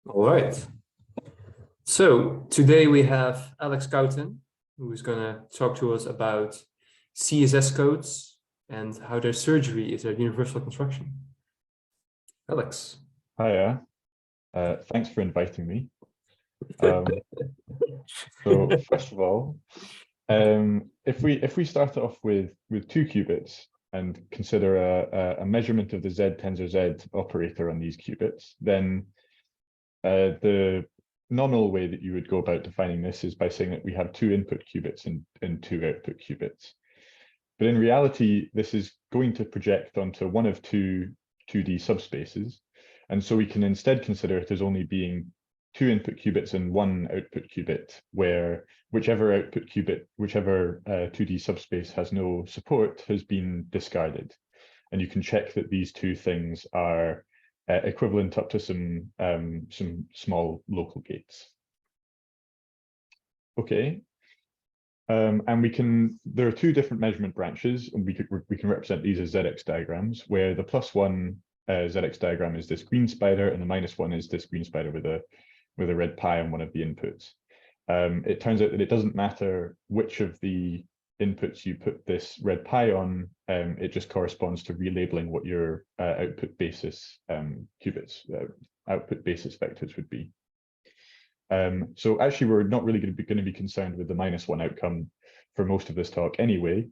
All right. So today we have Alex Cowtan, who is going to talk to us about CSS codes and how their surgery is a universal construction. Alex. Hiya. Thanks for inviting me. So first of all, if we start off with 2 qubits and consider a measurement of the Z tensor Z operator on these qubits, then the nominal way that you would go about defining this is by saying that we have 2 input qubits and 2 output qubits. But in reality, this is going to project onto one of 2 2D subspaces. And so we can instead consider it as only being 2 input qubits and 1 output qubit, where whichever 2D subspace has no support has been discarded. And you can check that these 2 things are equivalent up to some small local gates. Okay. And there are 2 different measurement branches, and we can represent these as ZX diagrams, where the +1 ZX diagram is this green spider, and the -1 is this green spider with a red pie on one of the inputs. It turns out that it doesn't matter which of the inputs you put this red pie on, it just corresponds to relabeling what your output basis output basis vectors would be. So actually, we're not really going to be concerned with the -1 outcome for most of this talk anyway.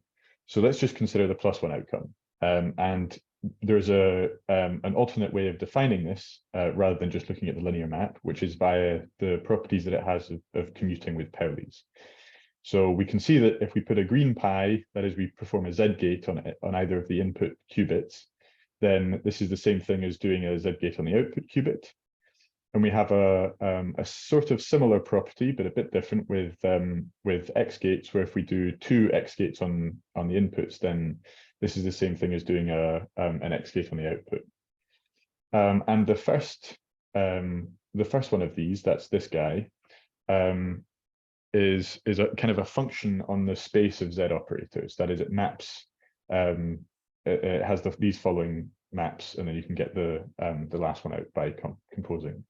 So let's just consider the +1 outcome. And there's an alternate way of defining this rather than just looking at the linear map, which is via the properties that it has of commuting with Pauli's. So we can see that if we put a green pie, that is, we perform a Z gate on either of the input qubits, then this is the same thing as doing a Z gate on the output qubit. And we have a sort of similar property, but a bit different with X gates, where if we do 2 X gates on the inputs, then this is the same thing as doing an X gate on the output. And the first one of these, that's this guy, is a kind of a function on the space of Z operators. That is, it maps. It has these following maps, and then you can get the last one out by composing.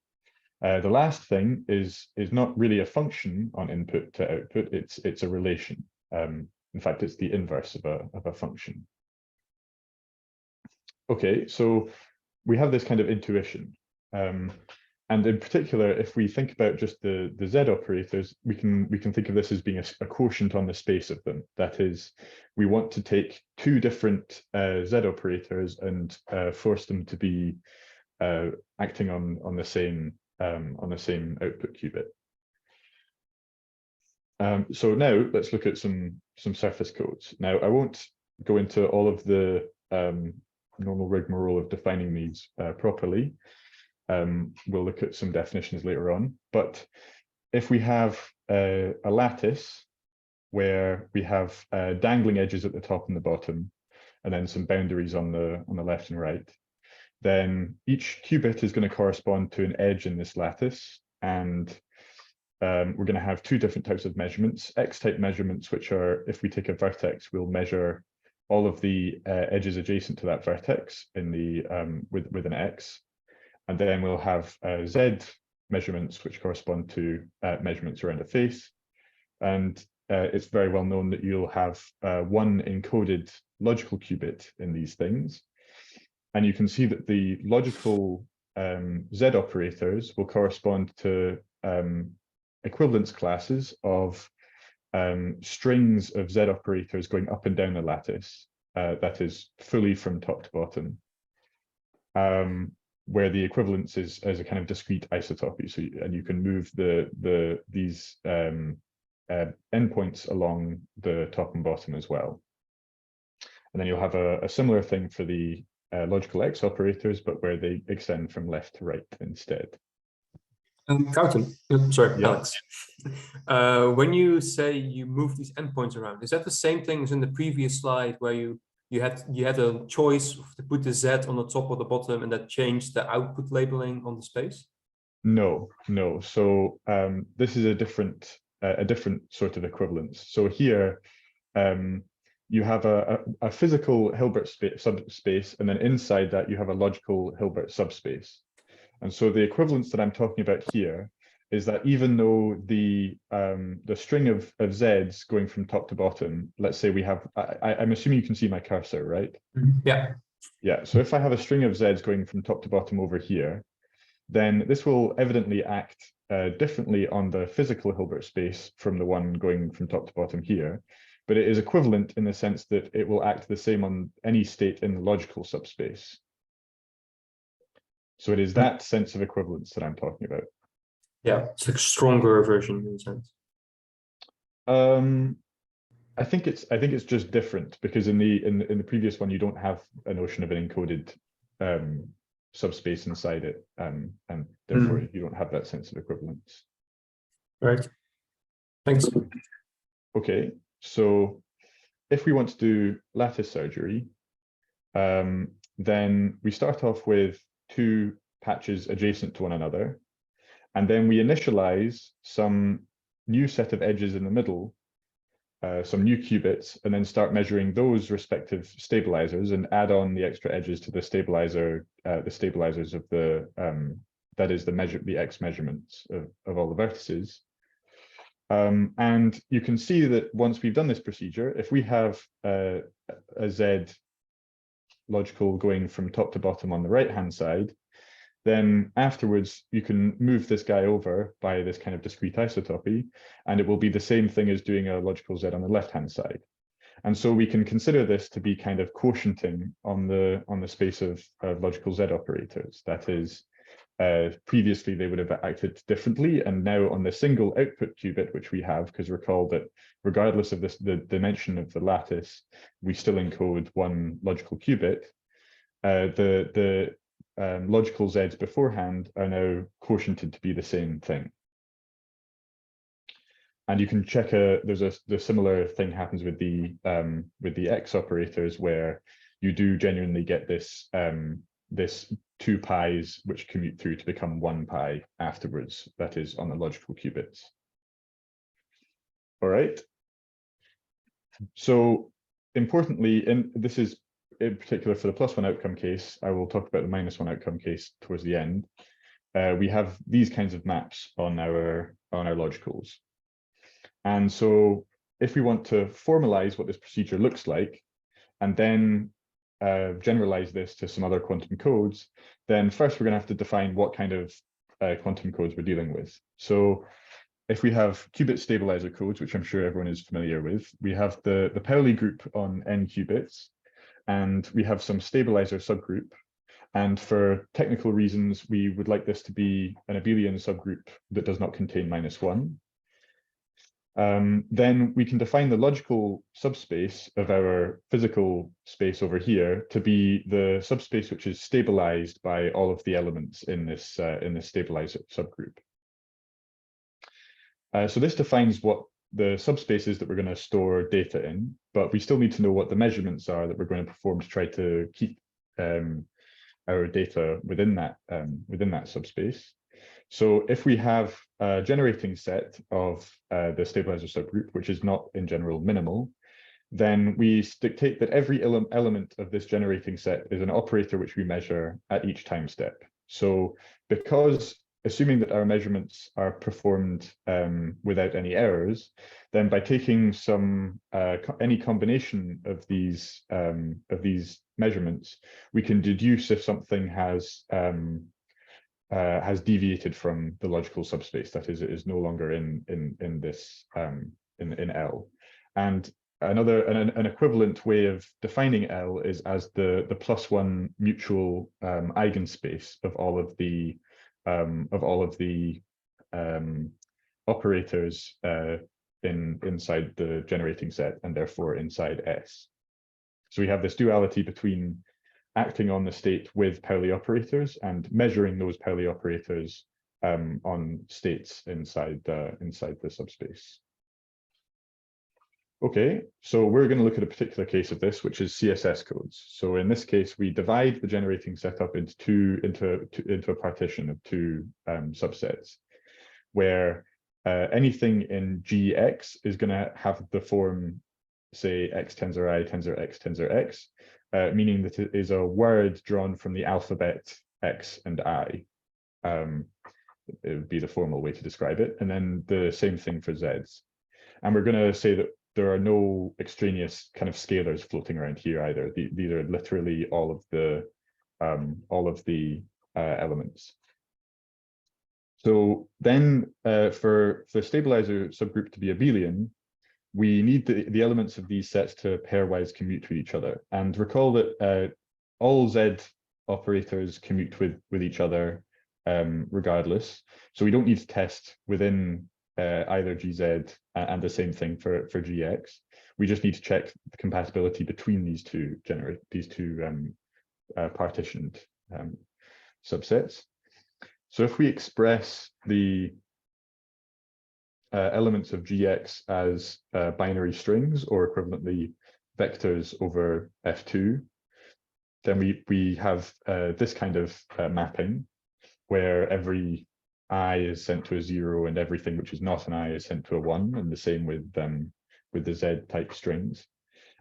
The last thing is not really a function on input to output. It's a relation. In fact, it's the inverse of a function. Okay, so we have this kind of intuition. And in particular, if we think about just the Z operators, we can think of this as being a quotient on the space of them. That is, we want to take 2 different Z operators and force them to be acting on the same output qubit. So now let's look at some surface codes. Now I won't go into all of the normal rigmarole of defining these properly. We'll look at some definitions later on. But if we have a lattice where we have dangling edges at the top and the bottom, and then some boundaries on the left and right, then each qubit is going to correspond to an edge in this lattice, and we're going to have 2 different types of measurements. X-type measurements, which are, if we take a vertex, we'll measure all of the edges adjacent to that vertex in the with an X, and then we'll have Z measurements, which correspond to measurements around a face. And it's very well known that you'll have 1 encoded logical qubit in these things. And you can see that the logical Z operators will correspond to equivalence classes of strings of Z operators going up and down the lattice, that is fully from top to bottom, where the equivalence is as a kind of discrete isotopy. So, and you can move these endpoints along the top and bottom as well. And then you'll have a similar thing for the logical X operators, but where they extend from left to right instead. Cowtan, sorry, yeah. Alex. When you say you move these endpoints around, is that the same thing as in the previous slide where you had a choice to put the Z on the top or the bottom, and that changed the output labeling on the space? No. So this is a different sort of equivalence. So here you have a physical Hilbert subspace, and then inside that you have a logical Hilbert subspace. And so the equivalence that I'm talking about here is that even though the string of z's going from top to bottom, let's say we have, I'm assuming you can see my cursor, right? Yeah. Yeah, so if I have a string of z's going from top to bottom over here, then this will evidently act differently on the physical Hilbert space from the one going from top to bottom here, but it is equivalent in the sense that it will act the same on any state in the logical subspace. So it is that sense of equivalence that I'm talking about. Yeah, it's like a stronger version in a sense. I think it's just different because in the previous one you don't have a notion of an encoded subspace inside it, and therefore you don't have that sense of equivalence. Right. Thanks. Okay, so if we want to do lattice surgery, then we start off with two patches adjacent to one another, and then we initialize some new set of edges in the middle, some new qubits, and then start measuring those respective stabilizers and add on the extra edges to the stabilizer, the stabilizers of the that is the x measurements of all the vertices. And you can see that once we've done this procedure, if we have a z logical going from top to bottom on the right hand side, then afterwards you can move this guy over by this kind of discrete isotopy, and it will be the same thing as doing a logical z on the left hand side. And so we can consider this to be kind of quotienting on the space of logical z operators. That is, previously they would have acted differently, and now on the single output qubit, which we have, because recall that regardless of the dimension of the lattice, we still encode one logical qubit. The logical z's beforehand are now quotiented to be the same thing. And you can check the similar thing happens with the x operators, where you do genuinely get this this 2 pi's which commute through to become 1 pi afterwards, that is on the logical qubits. All right. So importantly, and this is in particular for the +1 outcome case, I will talk about the -1 outcome case towards the end. We have these kinds of maps on our logicals. And so if we want to formalize what this procedure looks like, and then generalize this to some other quantum codes, then first we're going to have to define what kind of quantum codes we're dealing with. So if we have qubit stabilizer codes, which I'm sure everyone is familiar with, we have the Pauli group on n qubits, and we have some stabilizer subgroup. And for technical reasons, we would like this to be an abelian subgroup that does not contain -1. Then we can define the logical subspace of our physical space over here to be the subspace which is stabilized by all of the elements in this stabilizer subgroup. So this defines what the subspaces that we're going to store data in, but we still need to know what the measurements are that we're going to perform to try to keep our data within that subspace. So if we have a generating set of the stabilizer subgroup, which is not in general minimal, then we dictate that every element of this generating set is an operator which we measure at each time step. So because assuming that our measurements are performed without any errors, then by taking some any combination of these measurements, we can deduce if something has deviated from the logical subspace. That is, it is no longer in this in L. And an equivalent way of defining L is as the +1 mutual eigenspace of all of the operators inside the generating set, and therefore inside S. So we have this duality between acting on the state with Pauli operators and measuring those Pauli operators on states inside the subspace. Okay, so we're going to look at a particular case of this, which is CSS codes. So in this case, we divide the generating set up into a partition of 2 subsets, where anything in GX is going to have the form, say, x tensor I tensor x tensor x, meaning that it is a word drawn from the alphabet X and I. it would be the formal way to describe it. And then the same thing for z's. And we're going to say that there are no extraneous kind of scalars floating around here either. These are literally all of the elements. So then for the stabilizer subgroup to be abelian, we need the elements of these sets to pairwise commute with each other. And recall that all Z operators commute with each other regardless. So we don't need to test within either GZ and the same thing for GX. We just need to check the compatibility between these two partitioned subsets. So if we express the elements of GX as binary strings, or equivalently vectors over F2, then we have this kind of mapping where every I is sent to a 0 and everything which is not an I is sent to a 1, and the same with the Z type strings.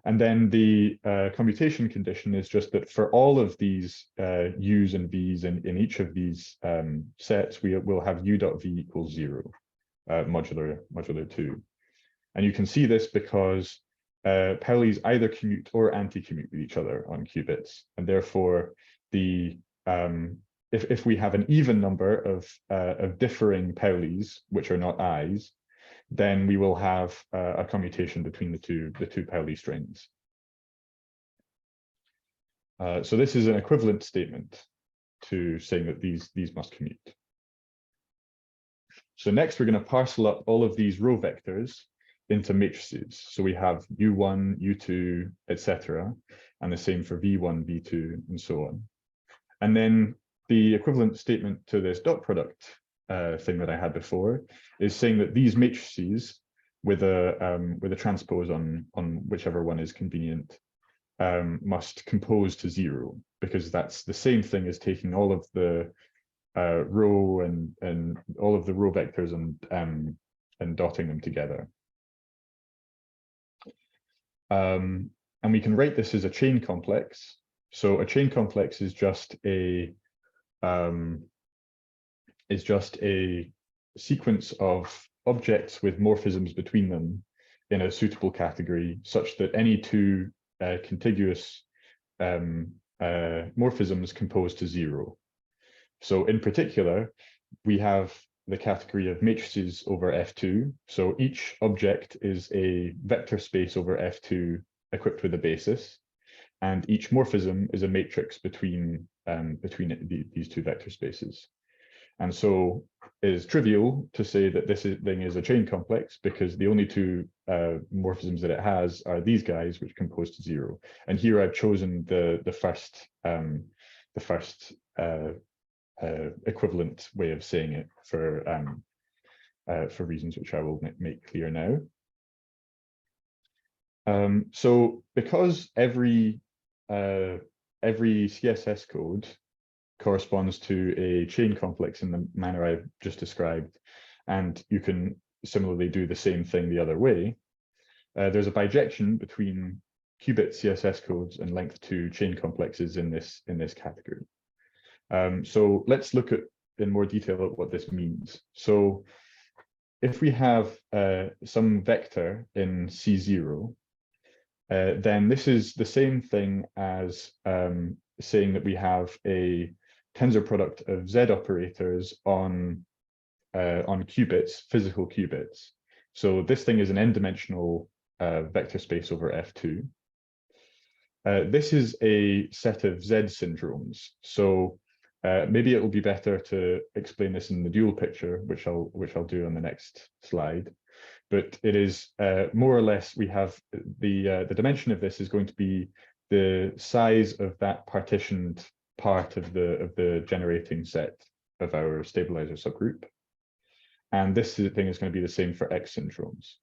And then the commutation condition is just that for all of these U's and V's in each of these sets, we will have U dot V equals 0, modular 2. And you can see this because Pauli's either commute or anti-commute with each other on qubits. And therefore, if we have an even number of differing Pauli's, which are not I's, then we will have a commutation between the two Pauli strings. So this is an equivalent statement to saying that these must commute. So next, we're going to parcel up all of these row vectors into matrices. So we have U1, U2, etc., and the same for V1, V2, and so on. And then the equivalent statement to this dot product thing that I had before is saying that these matrices with a transpose on whichever one is convenient must compose to 0, because that's the same thing as taking all of the row and all of the row vectors and dotting them together. And we can write this as a chain complex. So a chain complex is just a sequence of objects with morphisms between them in a suitable category, such that any two contiguous morphisms compose to 0. So in particular, we have the category of matrices over F2. So each object is a vector space over F2 equipped with a basis, and each morphism is a matrix between these two vector spaces. And so it is trivial to say that this thing is a chain complex because the only two morphisms that it has are these guys, which compose to 0. And here I've chosen the first equivalent way of saying it for reasons which I will make clear now. So because every CSS code corresponds to a chain complex in the manner I've just described, and you can similarly do the same thing the other way, there's a bijection between qubit CSS codes and length 2 chain complexes in this category. So let's look at in more detail at what this means. So if we have some vector in C0, then this is the same thing as saying that we have a tensor product of Z operators on qubits, physical qubits. So this thing is an n-dimensional vector space over F2. This is a set of Z syndromes. So maybe it will be better to explain this in the dual picture, which I'll do on the next slide. But it is more or less, we have the dimension of this is going to be the size of that partitioned part of the generating set of our stabilizer subgroup. And this thing is going to be the same for X syndromes.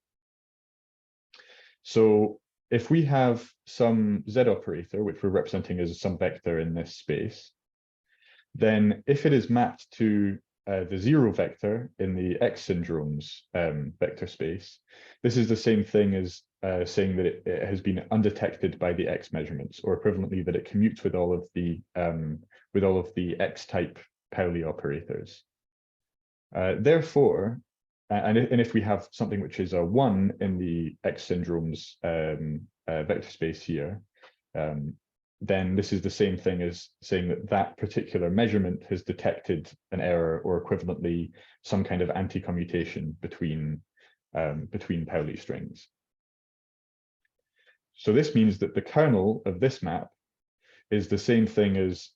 So if we have some Z operator, which we're representing as some vector in this space, then if it is mapped to the 0 vector in the X syndromes vector space, this is the same thing as saying that it has been undetected by the X measurements, or equivalently that it commutes with all of the X type Pauli operators. Therefore, and if we have something which is a 1 in the X syndromes vector space here, then this is the same thing as saying that that particular measurement has detected an error, or equivalently some kind of anti-commutation between Pauli strings. So this means that the kernel of this map is the same thing as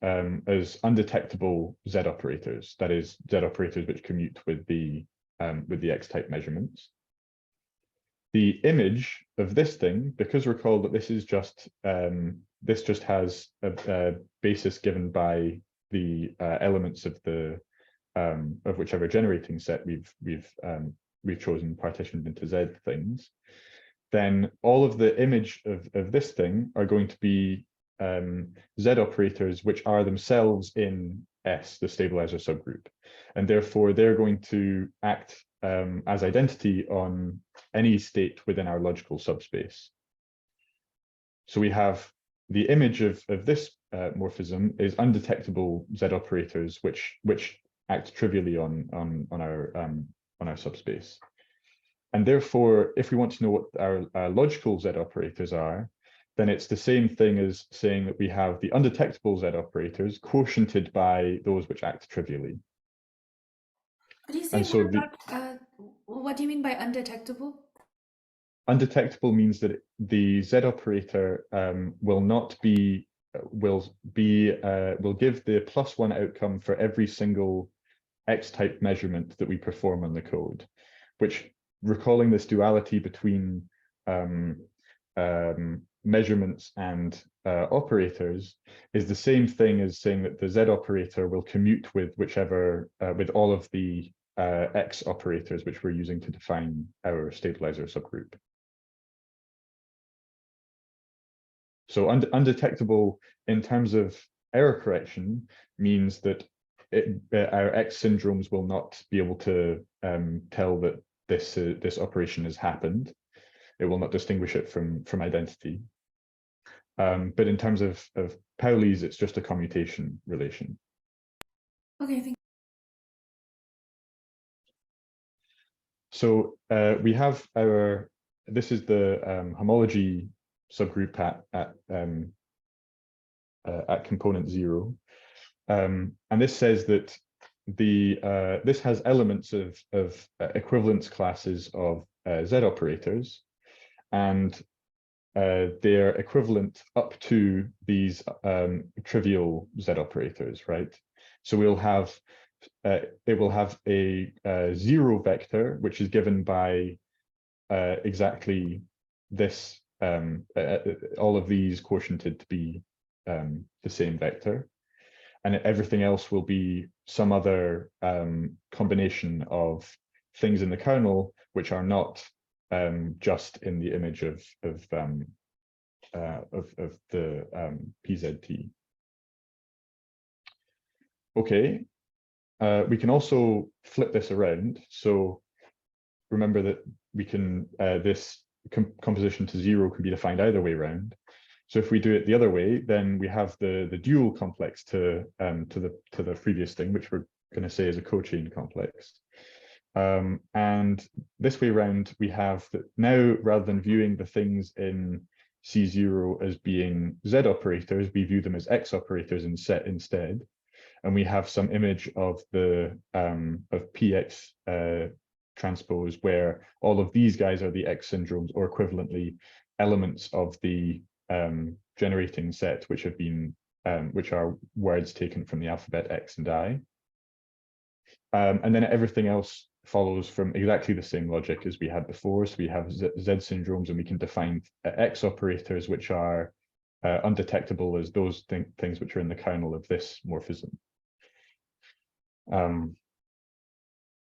undetectable Z operators, that is, Z operators which commute with the X-type measurements. The image of this thing, because recall that this is just this just has a basis given by the elements of the of whichever generating set we've chosen partitioned into Z things, then all of the image of this thing are going to be Z operators which are themselves in S, the stabilizer subgroup, and therefore they're going to act as identity on any state within our logical subspace. So we have the image of this morphism is undetectable Z operators which act trivially on our subspace. And therefore, if we want to know what our logical Z operators are, then it's the same thing as saying that we have the undetectable Z operators quotiented by those which act trivially. What do you say? And so what do you mean by undetectable? Undetectable means that the Z operator will give the +1 outcome for every single X-type measurement that we perform on the code, which, recalling this duality between measurements and operators, is the same thing as saying that the Z operator will commute with whichever with all of the X operators which we're using to define our stabilizer subgroup. So undetectable in terms of error correction means that our X syndromes will not be able to tell that this operation has happened. It will not distinguish it from identity. But in terms of Pauli's, it's just a commutation relation. Okay, thank you. So we have this is the homology subgroup at component 0. And this says that this has elements of equivalence classes of Z operators, and they're equivalent up to these trivial Z operators, right? So we'll have it will have a 0 vector, which is given by exactly this, all of these quotiented to be the same vector, and everything else will be some other combination of things in the kernel which are not just in the image of the PZT. Okay, we can also flip this around. So remember that we can this composition to 0 can be defined either way around. So if we do it the other way, then we have the dual complex to the previous thing, which we're going to say is a co-chain complex. And this way around, we have that now, rather than viewing the things in C0 as being Z operators, we view them as X operators instead. And we have some image of the of PX transpose, where all of these guys are the X syndromes, or equivalently elements of the generating set, which have been which are words taken from the alphabet X and I. And then everything else follows from exactly the same logic as we had before. So we have Z syndromes, and we can define X operators, which are undetectable as those things which are in the kernel of this morphism.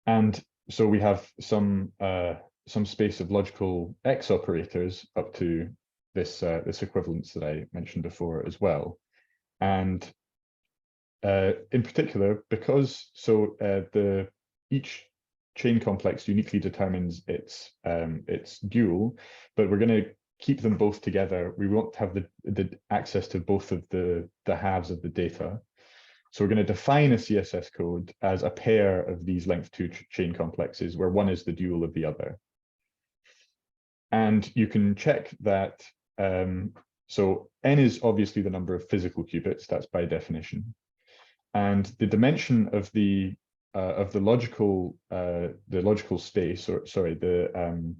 And so we have some space of logical X operators up to this equivalence that I mentioned before as well. And in particular, because each chain complex uniquely determines its dual, but we're going to keep them both together. We won't have the access to both of the halves of the data. So we're going to define a CSS code as a pair of these length 2 chain complexes where one is the dual of the other. And you can check that, so n is obviously the number of physical qubits, that's by definition. And the dimension of the logical space, or sorry, the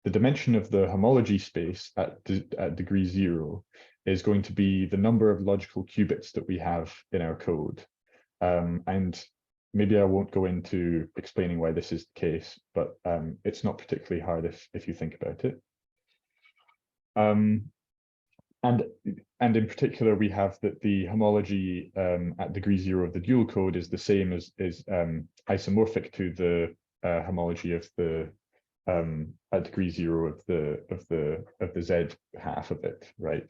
dimension of the homology space at degree 0 is going to be the number of logical qubits that we have in our code. And maybe I won't go into explaining why this is the case, but it's not particularly hard if you think about it. And in particular, we have that the homology at degree 0 of the dual code is the same as isomorphic to the homology of the at degree 0 of the Z half of it, right?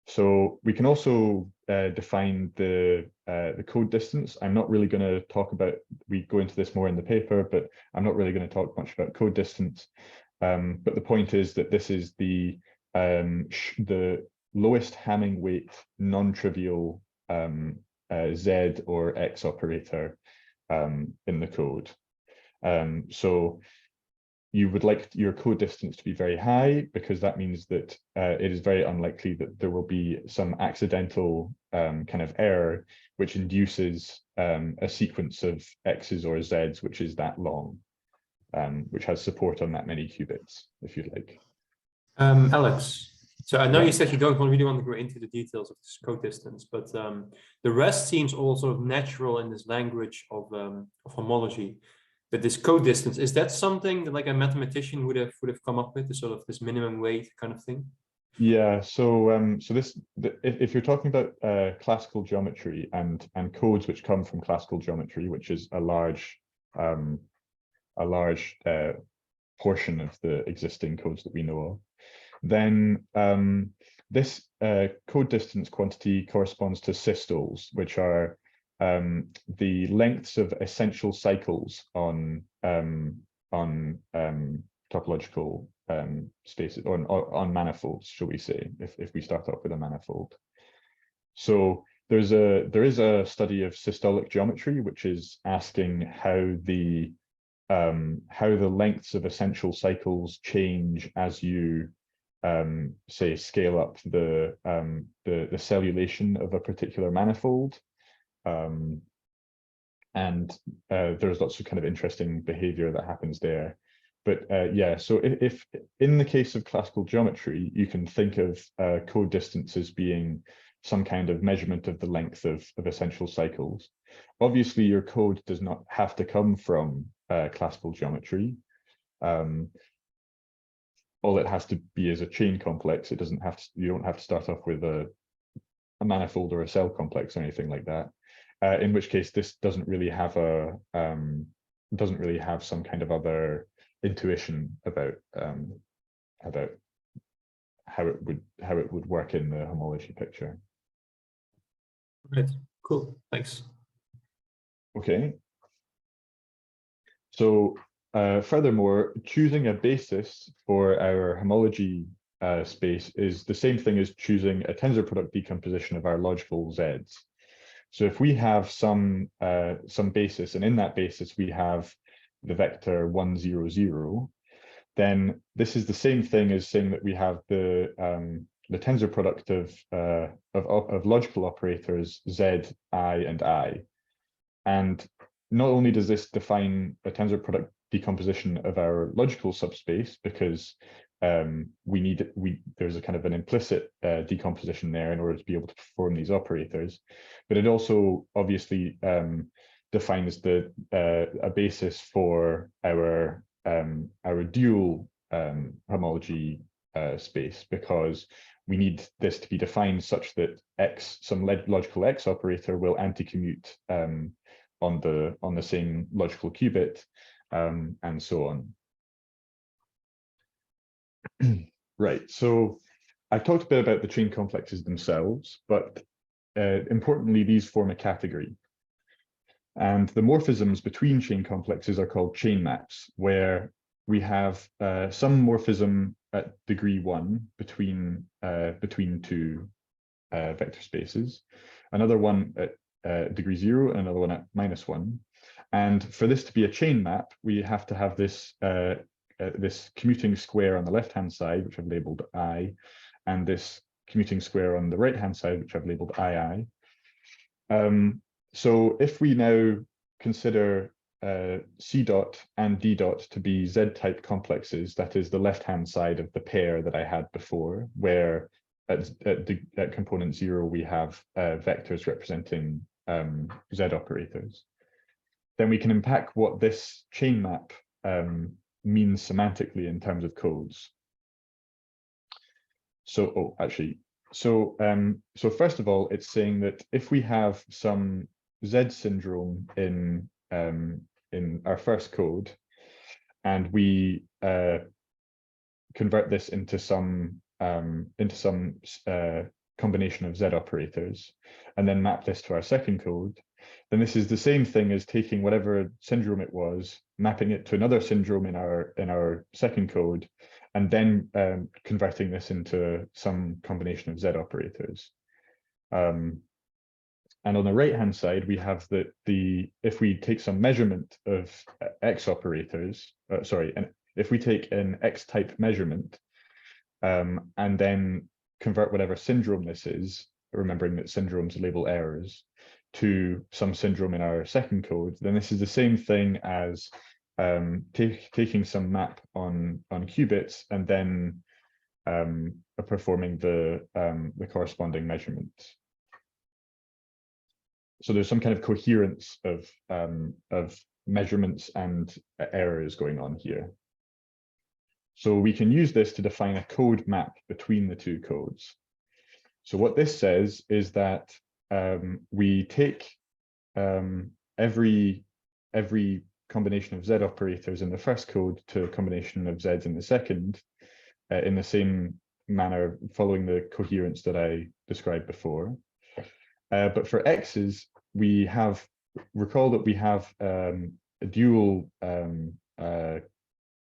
So we can also define the code distance. I'm not really going to talk about, we go into this more in the paper, but I'm not really going to talk much about code distance. But the point is that this is the lowest Hamming weight non-trivial Z or X operator in the code. So you would like your code distance to be very high, because that means that it is very unlikely that there will be some accidental kind of error which induces a sequence of X's or Z's which is that long, which has support on that many qubits, if you'd like. Alex, so I know Yeah. you said you don't really want to go into the details of this code distance, but the rest seems all sort of natural in this language of homology. But this code distance, is that something that like a mathematician would have come up with, the sort of this minimum weight kind of thing? Yeah, so if you're talking about classical geometry and codes which come from classical geometry, which is a large portion of the existing codes that we know of, then this code distance quantity corresponds to systoles, which are the lengths of essential cycles on topological spaces, or on manifolds, shall we say, if we start off with a manifold. So there is a study of systolic geometry, which is asking how the lengths of essential cycles change as you say scale up the cellulation of a particular manifold. And there's lots of kind of interesting behavior that happens there. But yeah, so if in the case of classical geometry, you can think of code distance as being some kind of measurement of the length of essential cycles. Obviously, your code does not have to come from classical geometry. All it has to be is a chain complex. It doesn't have to, you don't have to start off with a manifold or a cell complex or anything like that. In which case, this doesn't really have some kind of other intuition about how it would work in the homology picture. Right. Cool. Thanks. Okay. So furthermore, choosing a basis for our homology space is the same thing as choosing a tensor product decomposition of our logical Zs. So if we have some basis, and in that basis we have the vector 1, 0, 0, then this is the same thing as saying that we have the tensor product of logical operators Z, I, and I. And not only does this define a tensor product decomposition of our logical subspace, because there's a kind of an implicit decomposition there in order to be able to perform these operators, but it also obviously defines a basis for our dual homology space, because we need this to be defined such that some logical X operator will anti-commute on the same logical qubit, and so on. Right, so I talked a bit about the chain complexes themselves, but importantly, these form a category. And the morphisms between chain complexes are called chain maps, where we have some morphism at degree 1 between two vector spaces, another one at degree 0, and another one at -1. And for this to be a chain map, we have to have this this commuting square on the left-hand side, which I've labeled I, and this commuting square on the right-hand side, which I've labeled II. So if we now consider C dot and D dot to be Z-type complexes, that is the left-hand side of the pair that I had before, where at component 0 we have vectors representing Z operators, then we can unpack what this chain map means semantically in terms of codes. So, so first of all, it's saying that if we have some Z syndrome in our first code, and we convert this into some combination of Z operators, and then map this to our second code, then this is the same thing as taking whatever syndrome it was, mapping it to another syndrome in our second code, and then converting this into some combination of Z operators. And on the right-hand side, we have that if we take some measurement of X operators, and if we take an X-type measurement, and then convert whatever syndrome this is, remembering that syndromes label errors, to some syndrome in our second code, then this is the same thing as taking some map on qubits and then performing the corresponding measurement. So there's some kind of coherence of measurements and errors going on here. So we can use this to define a code map between the two codes. So what this says is that we take every combination of Z operators in the first code to a combination of Zs in the second, in the same manner, following the coherence that I described before. But for X's, recall that we have a dual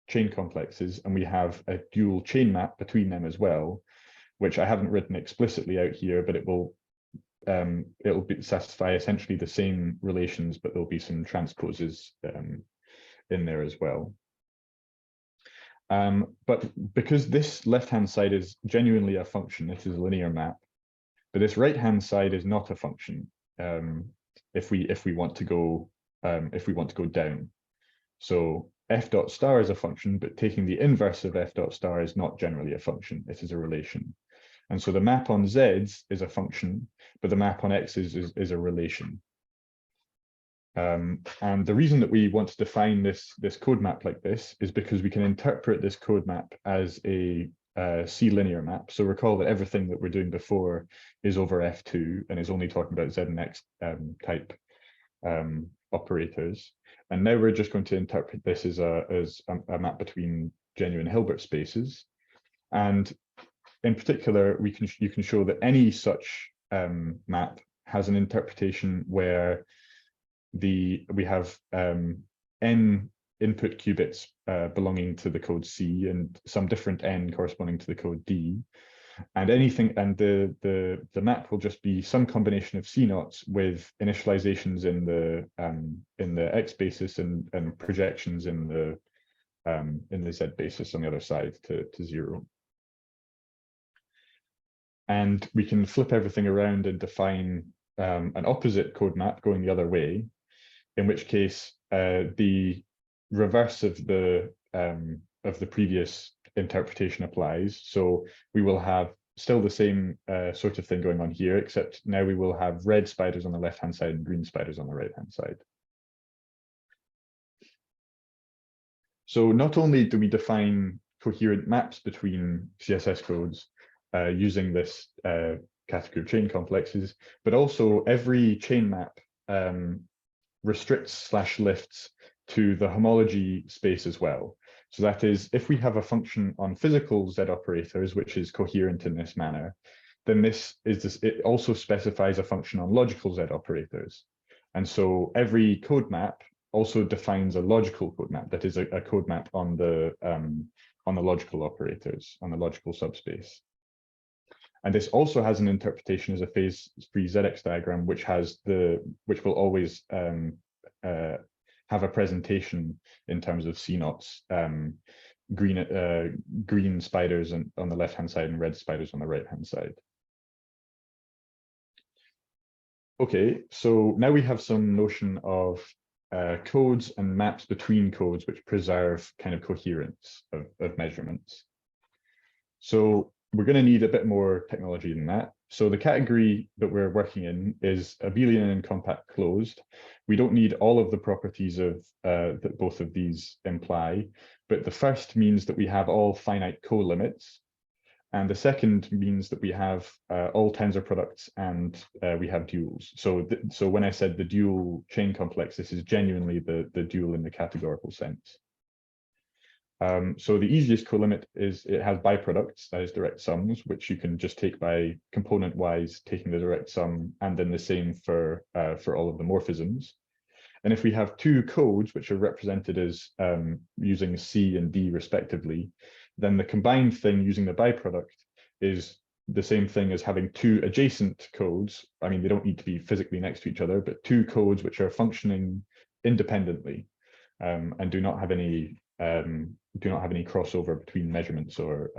chain complexes, and we have a dual chain map between them as well, which I haven't written explicitly out here, but it will satisfy essentially the same relations, but there'll be some transposes in there as well. But because this left-hand side is genuinely a function, it is a linear map, but this right-hand side is not a function. If we want to go down, so f dot star is a function, but taking the inverse of f dot star is not generally a function. It is a relation. And so the map on Zs is a function, but the map on X's is a relation. And the reason that we want to define this code map like this is because we can interpret this code map as a C linear map. So recall that everything that we're doing before is over F2 and is only talking about Z and X type operators. And now we're just going to interpret this as a map between genuine Hilbert spaces. And in particular, you can show that any such map has an interpretation where we have n input qubits belonging to the code C and some different n corresponding to the code D, and the map will just be some combination of C naughts with initializations in the X basis and projections in the Z basis on the other side to 0. And we can flip everything around and define an opposite code map going the other way, in which case the reverse of the previous interpretation applies. So we will have still the same sort of thing going on here, except now we will have red spiders on the left-hand side and green spiders on the right-hand side. So not only do we define coherent maps between CSS codes using this category of chain complexes, but also every chain map restricts/lifts to the homology space as well. So that is, if we have a function on physical Z operators, which is coherent in this manner, then it also specifies a function on logical Z operators. And so every code map also defines a logical code map, that is a code map on the logical operators, on the logical subspace. And this also has an interpretation as a phase-free ZX diagram, which will always have a presentation in terms of C-naughts, green spiders on the left-hand side and red spiders on the right-hand side. Okay, so now we have some notion of codes and maps between codes which preserve kind of coherence of measurements. So we're going to need a bit more technology than that. So the category that we're working in is abelian and compact closed. We don't need all of the properties of that both of these imply, but the first means that we have all finite colimits. And the second means that we have all tensor products and we have duals. So when I said the dual chain complex, this is genuinely the dual in the categorical sense. So the easiest colimit is it has byproducts, that is direct sums, which you can just take by component-wise, taking the direct sum, and then the same for all of the morphisms. And if we have two codes, which are represented as using C and D respectively, then the combined thing using the byproduct is the same thing as having two adjacent codes. I mean, they don't need to be physically next to each other, but two codes which are functioning independently and do not have any crossover between measurements or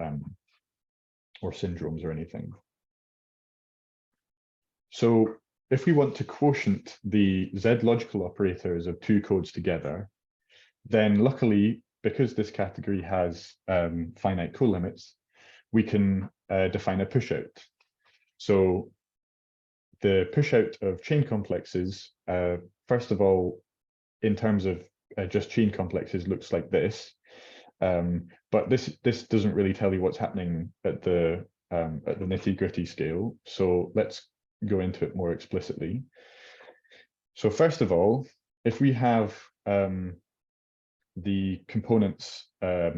syndromes or anything. So if we want to quotient the Z logical operators of two codes together, then luckily, because this category has finite colimits, we can define a pushout. So the pushout of chain complexes, first of all, in terms of just chain complexes, looks like this. But this doesn't really tell you what's happening at the nitty-gritty scale. So let's go into it more explicitly. So first of all, if we have the components at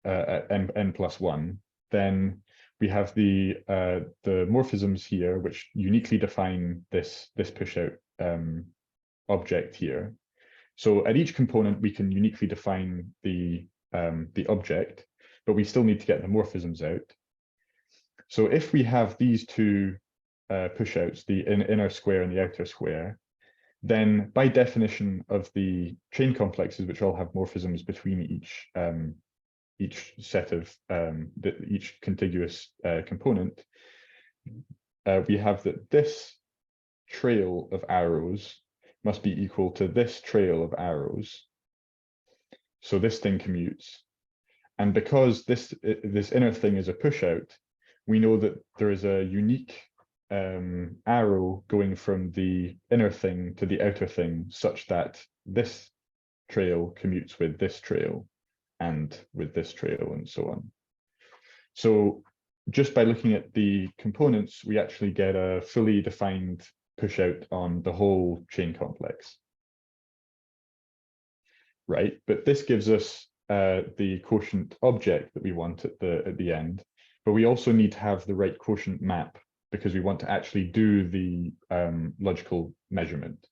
n+1, then we have the morphisms here, which uniquely define this pushout object here. So at each component, we can uniquely define the object, but we still need to get the morphisms out. So if we have these two pushouts, the inner square and the outer square, then by definition of the chain complexes, which all have morphisms between each set of each contiguous component, we have that this trail of arrows must be equal to this trail of arrows. So this thing commutes. And because this inner thing is a pushout, we know that there is a unique arrow going from the inner thing to the outer thing, such that this trail commutes with this trail and with this trail and so on. So just by looking at the components, we actually get a fully defined pushout on the whole chain complex. Right, but this gives us the quotient object that we want at the end, but we also need to have the right quotient map because we want to actually do the logical measurement.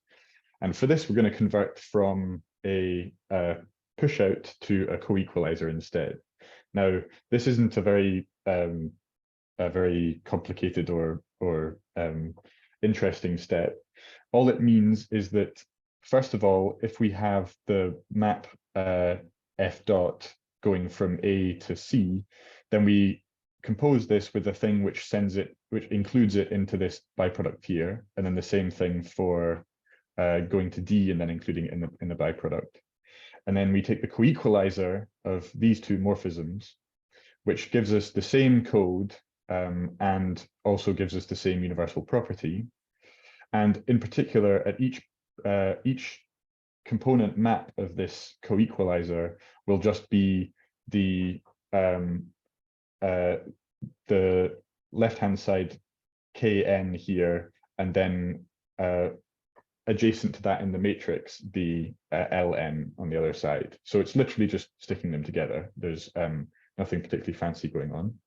And for this, we're going to convert from a pushout to a coequalizer instead. Now, this isn't a very complicated or interesting step. All it means is that, first of all, if we have the map f dot going from A to C, then we compose this with a thing which includes it into this byproduct here, and then the same thing for going to D and then including it in the byproduct. And then we take the coequalizer of these two morphisms, which gives us the same code and also gives us the same universal property. And in particular, at each component map of this coequalizer will just be the left-hand side kn here, and then adjacent to that in the matrix, the ln on the other side. So it's literally just sticking them together. There's nothing particularly fancy going on.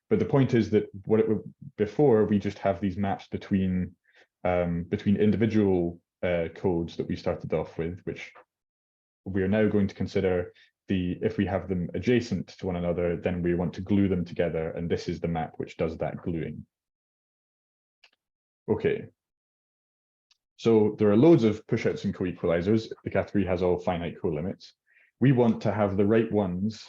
But the point is that before we just have these maps between individual codes that we started off with, which we are now going to consider if we have them adjacent to one another, then we want to glue them together, and this is the map which does that gluing. Okay. So there are loads of pushouts and coequalizers. The category has all finite colimits. We want to have the right ones,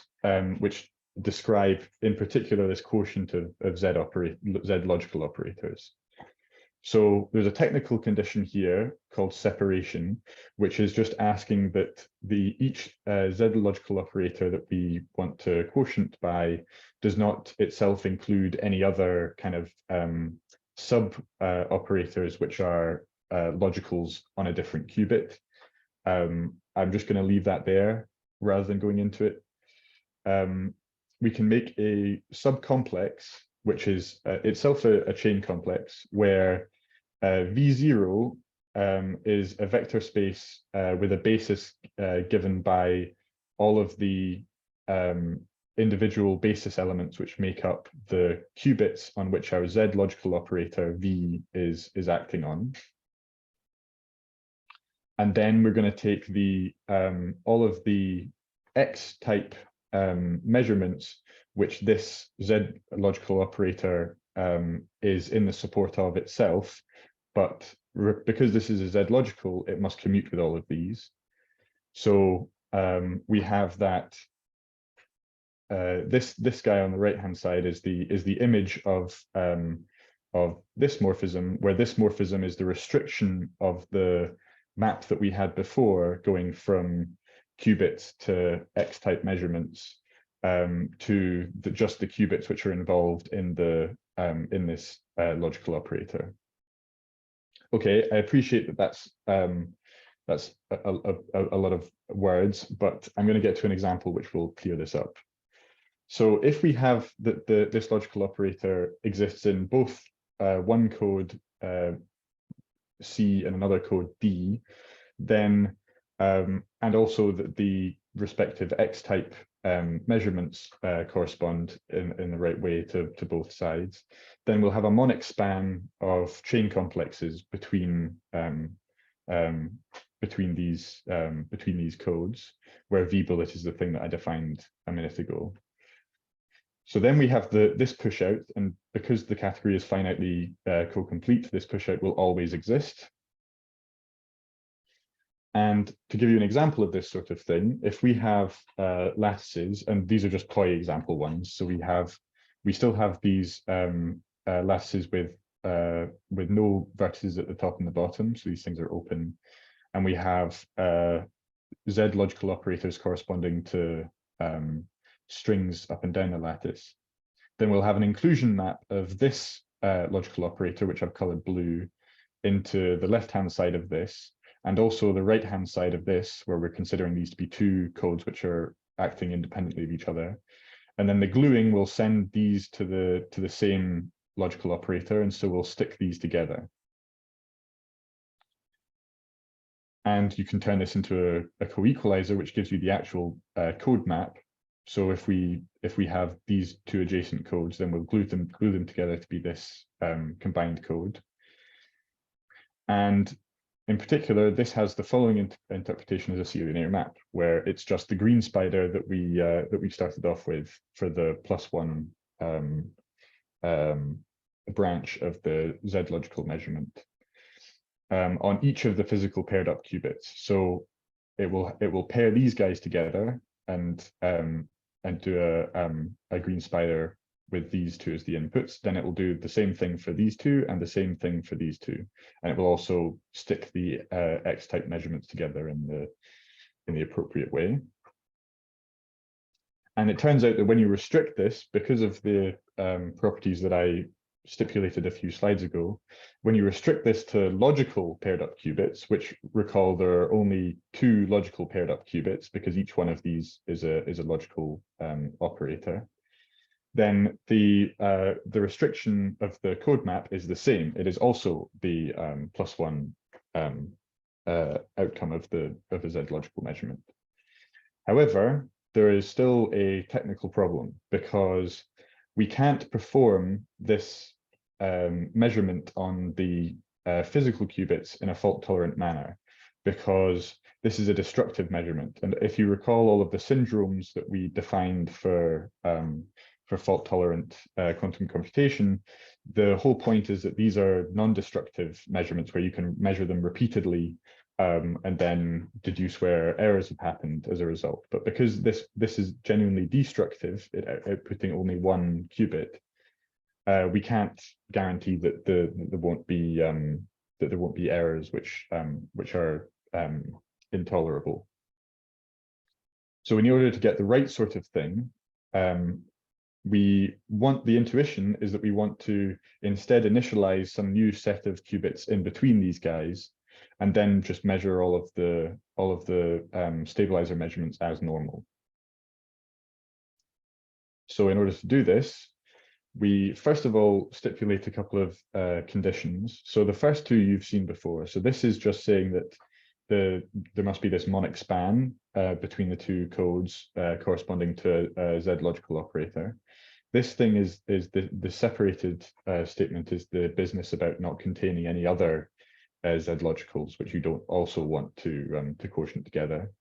which describe in particular this quotient of Z logical operators. So there's a technical condition here called separation, which is just asking that each Z logical operator that we want to quotient by does not itself include any other kind of sub operators which are logicals on a different qubit. I'm just going to leave that there rather than going into it. We can make a subcomplex, which is itself a chain complex, where V0 is a vector space with a basis given by all of the individual basis elements which make up the qubits on which our Z logical operator V is acting on. And then we're going to take the all of the X-type measurements which this Z logical operator is in the support of itself, but because this is a Z logical, it must commute with all of these. So we have that this guy on the right-hand side is the image of this morphism, where this morphism is the restriction of the map that we had before, going from qubits to X-type measurements to just the qubits which are involved in this logical operator. Okay, I appreciate that that's a lot of words, but I'm going to get to an example which will clear this up. So if we have this logical operator exists in both one code C and another code D, then and also that the respective X-type measurements correspond in the right way to both sides, then we'll have a monic span of chain complexes between these codes, where V-bullet is the thing that I defined a minute ago. So then we have this pushout, and because the category is finitely co-complete, this pushout will always exist. And to give you an example of this sort of thing, if we have lattices, and these are just toy example ones, so we still have these lattices with no vertices at the top and the bottom, so these things are open, and we have Z logical operators corresponding to strings up and down the lattice. Then we'll have an inclusion map of this logical operator, which I've colored blue, into the left-hand side of this, and also the right-hand side of this, where we're considering these to be two codes which are acting independently of each other. And then the gluing will send these to the same logical operator, and so we'll stick these together. And you can turn this into a co-equalizer, which gives you the actual code map. So if we have these two adjacent codes, then we'll glue them together to be this combined code. And in particular, this has the following interpretation as a C-linear map, where it's just the green spider that we started off with for the +1 branch of the Z logical measurement on each of the physical paired up qubits. So it will pair these guys together and do a green spider with these two as the inputs. Then it will do the same thing for these two and the same thing for these two, and it will also stick the X-type measurements together in the appropriate way. And it turns out that when you restrict this, because of the properties that I stipulated a few slides ago, when you restrict this to logical paired up qubits, which, recall, there are only two logical paired up qubits because each one of these is a logical operator, then the restriction of the code map is the same. It is also the +1 outcome of the Z logical measurement. However, there is still a technical problem, because we can't perform this measurement on the physical qubits in a fault-tolerant manner, because this is a destructive measurement. And if you recall all of the syndromes that we defined for fault-tolerant quantum computation, the whole point is that these are non-destructive measurements where you can measure them repeatedly and then deduce where errors have happened as a result. But because this is genuinely destructive, outputting only one qubit, we can't guarantee that there won't be errors which are intolerable. So in order to get the right sort of thing, the intuition is that we want to instead initialize some new set of qubits in between these guys, and then just measure all of the stabilizer measurements as normal. So in order to do this, we first of all stipulate a couple of conditions. So the first two you've seen before. So this is just saying that there must be this monic span between the two codes corresponding to a Z logical operator. This thing is the separated statement is the business about not containing any other Z logicals, which you don't also want to quotient together.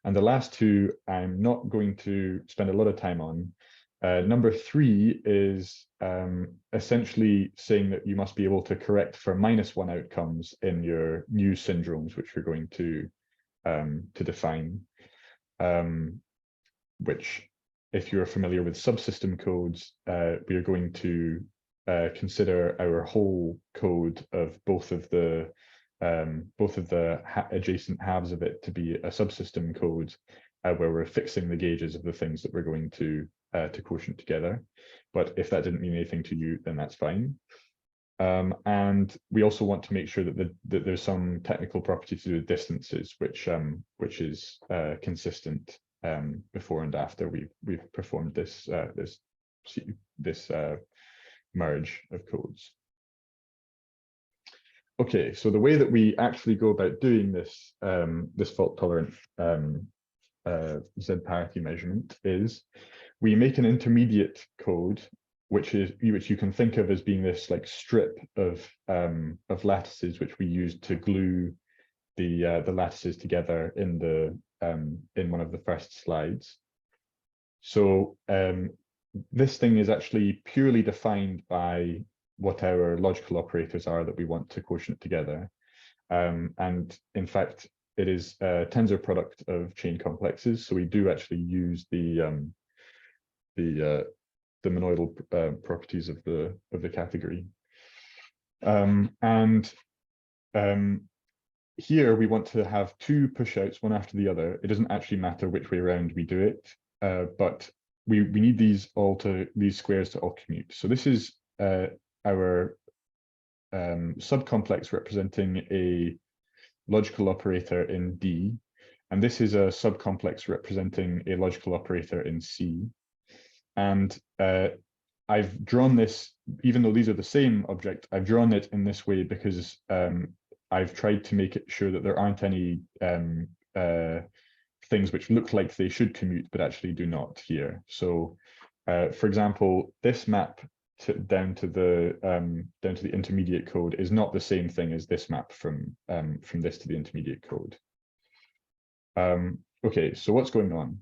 And the last two I'm not going to spend a lot of time on. Number 3 is essentially saying that you must be able to correct for -1 outcomes in your new syndromes, which we're going to define, which, if you're familiar with subsystem codes, we are going to consider our whole code of both of the adjacent halves of it to be a subsystem code, where we're fixing the gauges of the things that we're going to quotient together. But if that didn't mean anything to you, then that's fine. And we also want to make sure that there's some technical property to do with distances, which is consistent before and after we've performed this merge of codes. Okay, so the way that we actually go about doing this this fault-tolerant Z parity measurement is we make an intermediate code, which you can think of as being this like strip of lattices which we use to glue the lattices together in one of the first slides. So this thing is actually purely defined by what our logical operators are that we want to quotient together, and in fact it is a tensor product of chain complexes. So we do actually use the monoidal properties of the category, and here we want to have two pushouts, one after the other. It doesn't actually matter which way around we do it, but we need these squares to all commute. So this is our subcomplex representing a logical operator in D, and this is a subcomplex representing a logical operator in C. And I've drawn this, even though these are the same object, I've drawn it in this way because I've tried to make it sure that there aren't any things which look like they should commute but actually do not here. So for example, this map down to the intermediate code is not the same thing as this map from this to the intermediate code. Okay, so what's going on?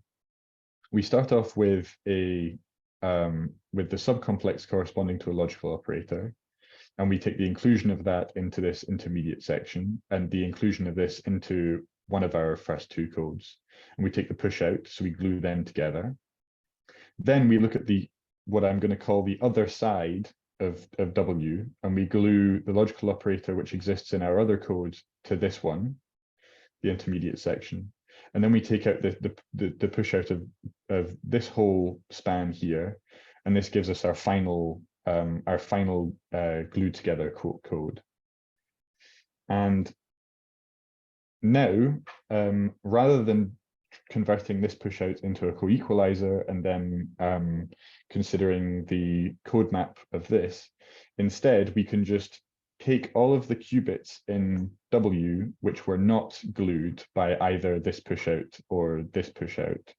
We start off with the subcomplex corresponding to a logical operator, and we take the inclusion of that into this intermediate section, and the inclusion of this into one of our first two codes. And we take the push out, so we glue them together. Then we look at what I'm going to call the other side of W, and we glue the logical operator which exists in our other code to this one, the intermediate section. And then we take out the push out of this whole span here, and this gives us our final glued together code. And now, rather than converting this push out into a co-equalizer and then considering the code map of this, instead we can just take all of the qubits in W which were not glued by either this push out or this push out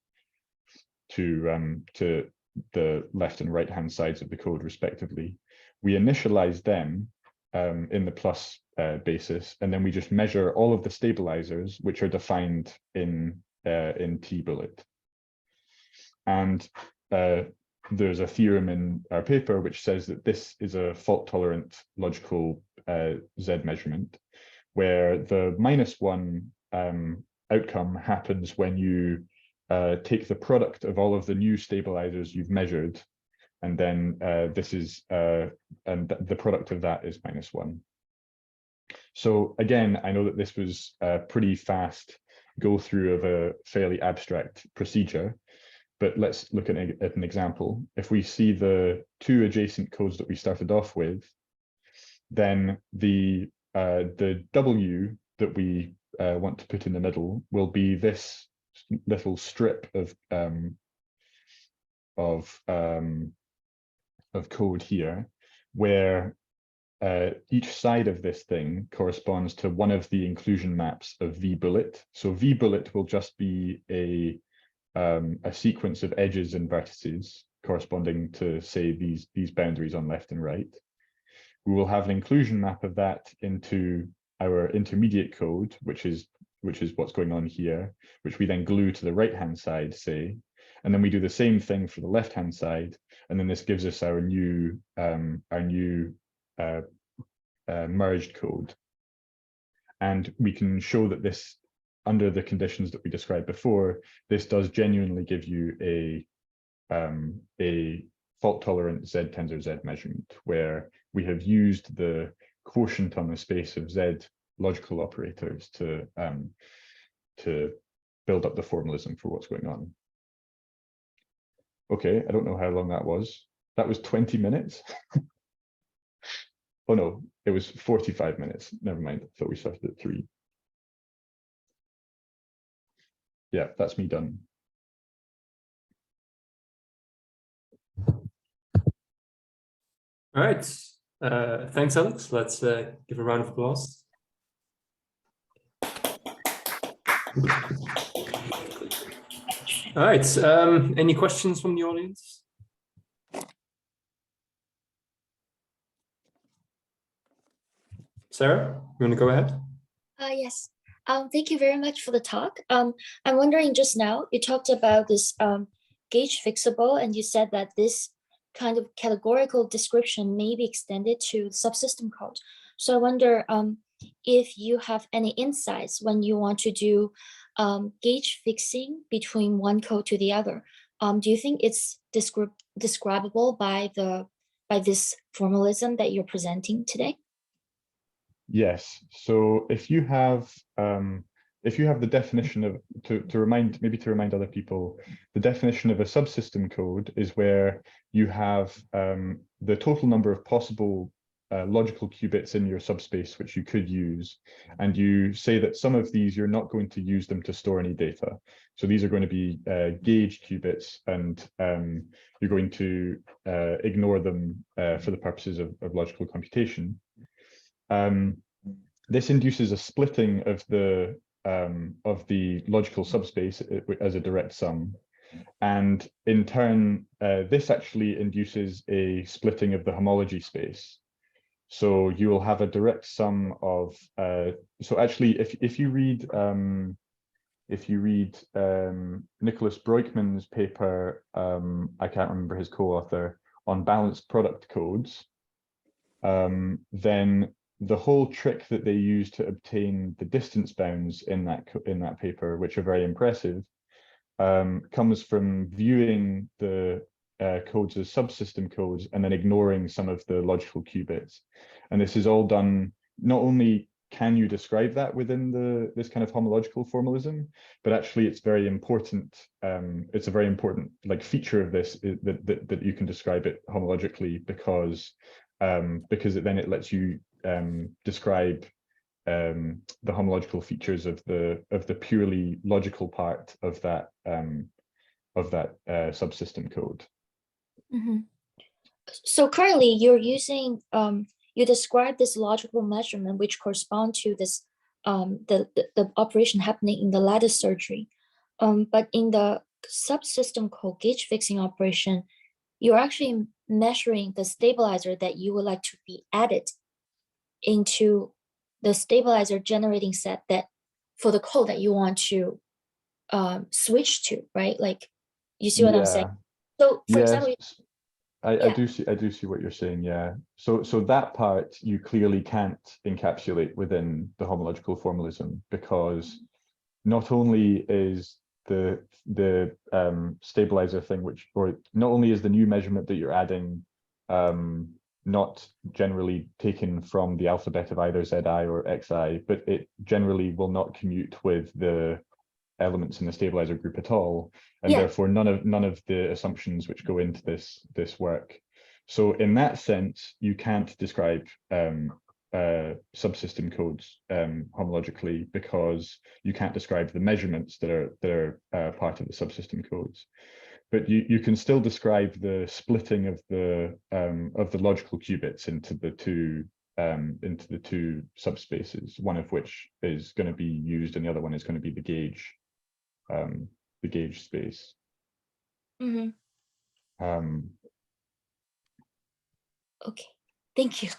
to the left and right hand sides of the code respectively. We initialize them in the plus basis, and then we just measure all of the stabilizers which are defined in T-bullet. And there's a theorem in our paper which says that this is a fault-tolerant logical Z measurement, where the -1 outcome happens when you take the product of all of the new stabilizers you've measured, and then this is and the product of that is -1. So again, I know that this was a pretty fast go through of a fairly abstract procedure, but let's look at an example. If we see the two adjacent codes that we started off with, then the W that we want to put in the middle will be this little strip of code here, where each side of this thing corresponds to one of the inclusion maps of V-bullet. So V-bullet will just be a sequence of edges and vertices corresponding to, say, these boundaries on left and right. We will have an inclusion map of that into our intermediate code, which is what's going on here, which we then glue to the right-hand side, say, and then we do the same thing for the left-hand side, and then this gives us our new merged code. And we can show that this, under the conditions that we described before, this does genuinely give you a fault-tolerant Z tensor Z measurement, where we have used the quotient on the space of Z logical operators to build up the formalism for what's going on. Okay, I don't know how long that was. That was 20 minutes. Oh no, it was 45 minutes. Never mind, I thought we started at 3. Yeah, that's me done. All right. Thanks, Alex. Let's give a round of applause. All right. Any questions from the audience? Sarah, you want to go ahead? Yes. Thank you very much for the talk. I'm wondering, just now you talked about this gauge fixable, and you said that this kind of categorical description may be extended to subsystem code. So I wonder if you have any insights when you want to do gauge fixing between one code to the other. Do you think it's describable by this formalism that you're presenting today? Yes. So if you have the definition of, to remind other people, the definition of a subsystem code is where you have the total number of possible logical qubits in your subspace which you could use, and you say that some of these you're not going to use them to store any data. So these are going to be gauge qubits, and you're going to ignore them for the purposes of logical computation. This induces a splitting of the logical subspace as a direct sum, and in turn, this actually induces a splitting of the homology space. So you will have a direct sum of. So actually, if you read Nicholas Breukman's paper, I can't remember his co-author, on balanced product codes, then the whole trick that they use to obtain the distance bounds in that paper, which are very impressive, comes from viewing the codes as subsystem codes and then ignoring some of the logical qubits. And this is all done, not only can you describe that within this kind of homological formalism, but actually it's very important. It's a very important feature of this that you can describe it homologically, because then it lets you describe the homological features of the purely logical part of that subsystem code. Mm-hmm. So currently you're using you describe this logical measurement which correspond to this the operation happening in the lattice surgery, but in the subsystem code gauge fixing operation, you're actually measuring the stabilizer that you would like to be added into the stabilizer generating set that for the code that you want to switch to, right? Like, you see what I'm saying? So for example, Yes, I yeah. do see what you're saying. Yeah. So that part you clearly can't encapsulate within the homological formalism, because not only is the stabilizer thing, or not only is the new measurement that you're adding not generally taken from the alphabet of either Zi or Xi, but it generally will not commute with the elements in the stabilizer group at all, and Yeah. therefore none of the assumptions which go into this work. So in that sense, you can't describe subsystem codes homologically, because you can't describe the measurements that are part of the subsystem codes. But you can still describe the splitting of the logical qubits into the two subspaces, one of which is going to be used and the other one is going to be the gauge space. Mm-hmm. Okay, thank you.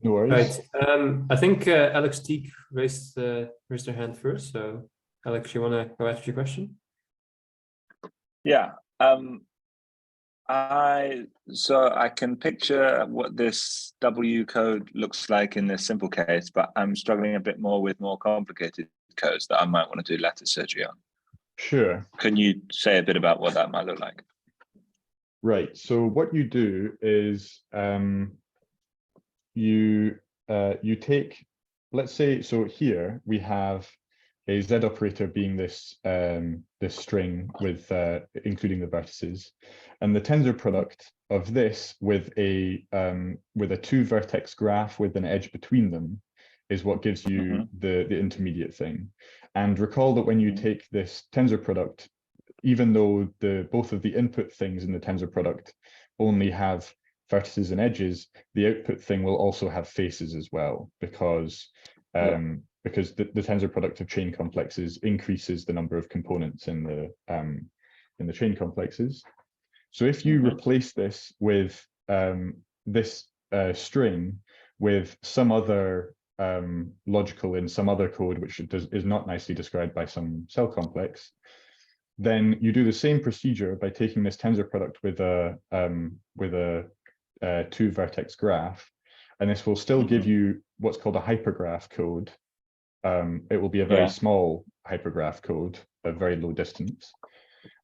No worries. Right. I think Alex Teague raised her hand first. So Alex, you want to go after your question? Yeah. I can picture what this W code looks like in this simple case, but I'm struggling a bit more with more complicated codes that I might want to do lattice surgery on. Sure. Can you say a bit about what that might look like? Right. So what you do is you take, let's say, so here we have a Z operator being this string with including the vertices, and the tensor product of this with a 2-vertex graph with an edge between them is what gives you the intermediate thing. And recall that when you take this tensor product, even though both of the input things in the tensor product only have vertices and edges, the output thing will also have faces as well, because the tensor product of chain complexes increases the number of components in the chain complexes. So if you replace this with this string with some other logical in some other code, which is not nicely described by some cell complex, then you do the same procedure by taking this tensor product with a 2-vertex graph, and this will still give you what's called a hypergraph code. It will be a very small hypergraph code, a very low distance.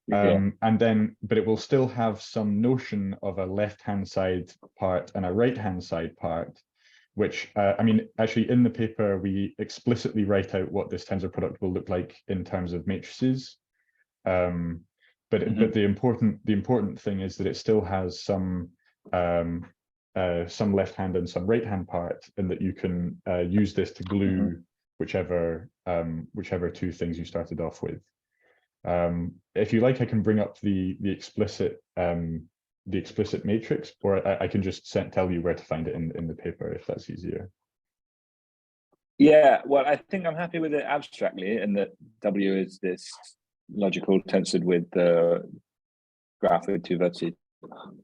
But it will still have some notion of a left-hand side part and a right-hand side part, which, I mean, actually in the paper, we explicitly write out what this tensor product will look like in terms of matrices. But the important thing is that it still has some left-hand and some right-hand part, and that you can use this to glue whichever two things you started off with. If you like, I can bring up the explicit matrix, or I can just tell you where to find it in the paper if that's easier. Yeah, well, I think I'm happy with it abstractly, and that W is this logical tensored with the graph with 2 vertices.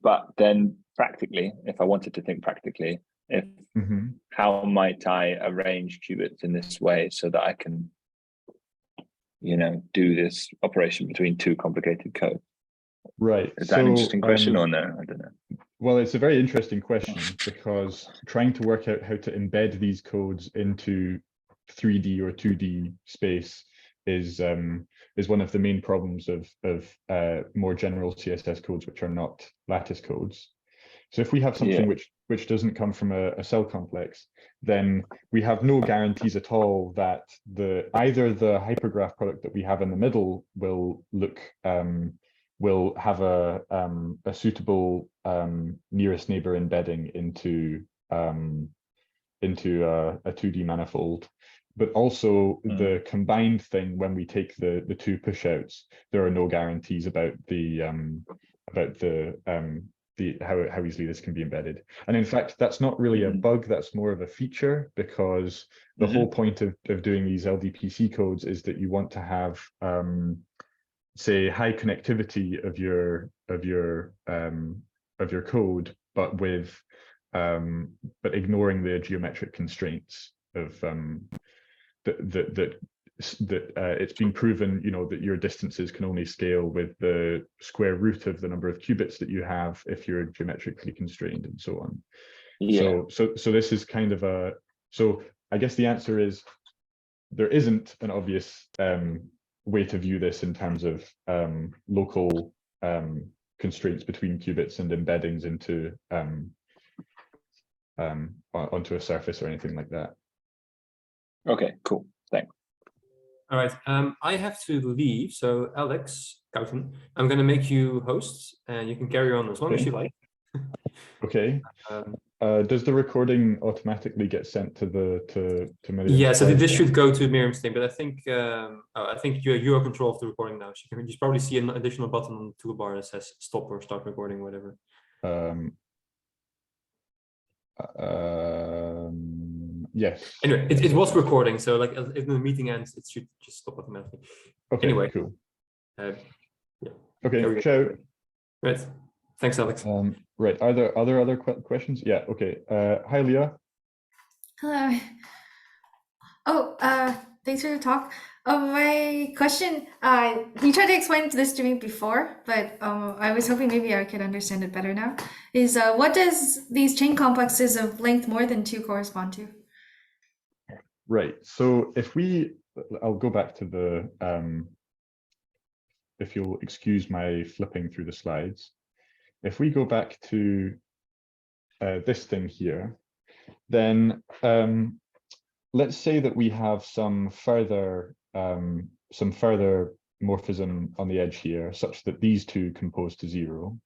But then practically, if I wanted to think practically, how might I arrange qubits in this way so that I can, do this operation between two complicated codes? Right. Is that an interesting question or no? I don't know. Well, it's a very interesting question, because trying to work out how to embed these codes into 3D or 2D space is one of the main problems of more general CSS codes, which are not lattice codes. So if we have something which doesn't come from a cell complex, then we have no guarantees at all that either the hypergraph product that we have in the middle will have a suitable nearest neighbor embedding into a 2D manifold. But also the combined thing, when we take the two pushouts, there are no guarantees about how easily this can be embedded. And in fact, that's not really a bug, that's more of a feature, because the whole point of doing these LDPC codes is that you want to have say high connectivity of your code, but ignoring the geometric constraints. it's been proven, that your distances can only scale with the square root of the number of qubits that you have if you're geometrically constrained, and so on. Yeah. So this is kind of so I guess the answer is there isn't an obvious way to view this in terms of local constraints between qubits and embeddings into onto a surface or anything like that. Okay, cool. Thanks. All right, I have to leave. So Alex Cowtan, I'm going to make you host, and you can carry on as long as you like. Okay. Does the recording automatically get sent to Miriam's Yeah, so file? this should go to Miriam's thing, but I think I think you are control of the recording now. So you probably see an additional button on the toolbar that says stop or start recording, whatever. Yes. Anyway, it was recording, so like if the meeting ends, it should just stop automatically. Okay. Anyway, cool. Yeah. Okay. Ciao. Right. Thanks, Alex. Right. Are there other questions? Yeah. Okay. Hi, Leah. Hello. Oh, thanks for the talk. My question, you tried to explain this to me before, but I was hoping maybe I could understand it better now. Is what does these chain complexes of length more than 2 correspond to? Right. So I'll go back to the, if you'll excuse my flipping through the slides. If we go back to this thing here, then let's say that we have some further morphism on the edge here, such that these two compose to 0.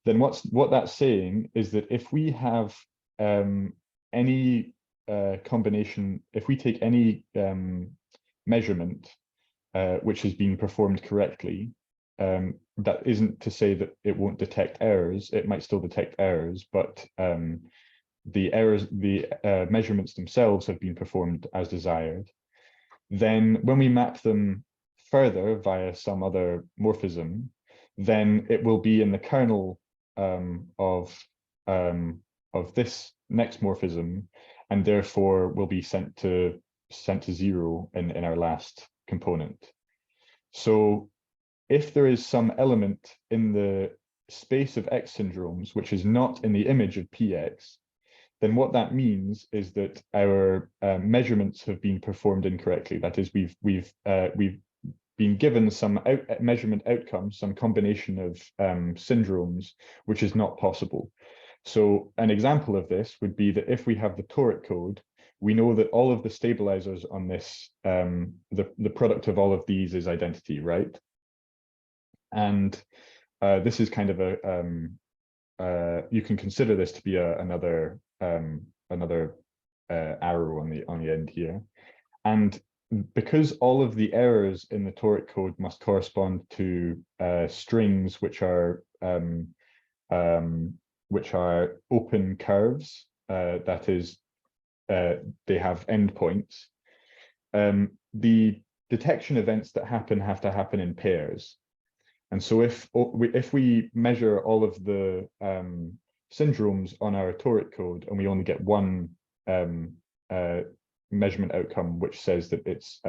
Then what that's saying is that if we have any combination, if we take any measurement which has been performed correctly, that isn't to say that it won't detect errors. It might still detect errors, but the measurements themselves have been performed as desired. Then when we map them further via some other morphism, then it will be in the kernel of this next morphism, and therefore will be sent to 0 in our last component. So if there is some element in the space of X syndromes which is not in the image of PX, then what that means is that our measurements have been performed incorrectly. That is, we've been given some measurement outcomes, some combination of syndromes, which is not possible. So an example of this would be that if we have the toric code, we know that all of the stabilizers on this, the product of all of these is identity, right? And this is kind of you can consider this to be another arrow on the end here. And because all of the errors in the toric code must correspond to strings which are open curves, that is, they have endpoints, the detection events that happen have to happen in pairs. And so if we measure all of the syndromes on our toric code and we only get one measurement outcome which says that it's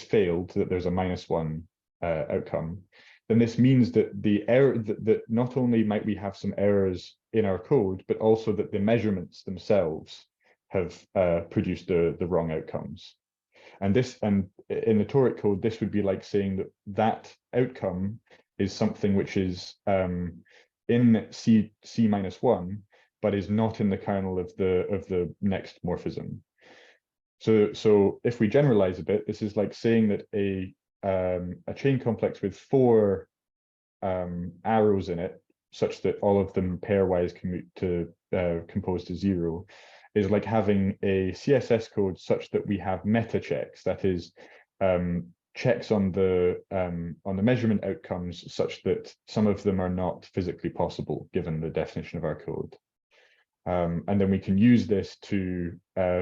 failed, that there's a -1 outcome, then this means that the error that not only might we have some errors in our code, but also that the measurements themselves have produced the wrong outcomes. And in the toric code, this would be like saying that outcome is something which is in C-1, but is not in the kernel of the next morphism. So if we generalize a bit, this is like saying that a chain complex with 4 arrows in it, such that all of them pairwise compose to 0, is like having a CSS code such that we have meta checks, that is, checks on the measurement outcomes such that some of them are not physically possible given the definition of our code. And then we can use this to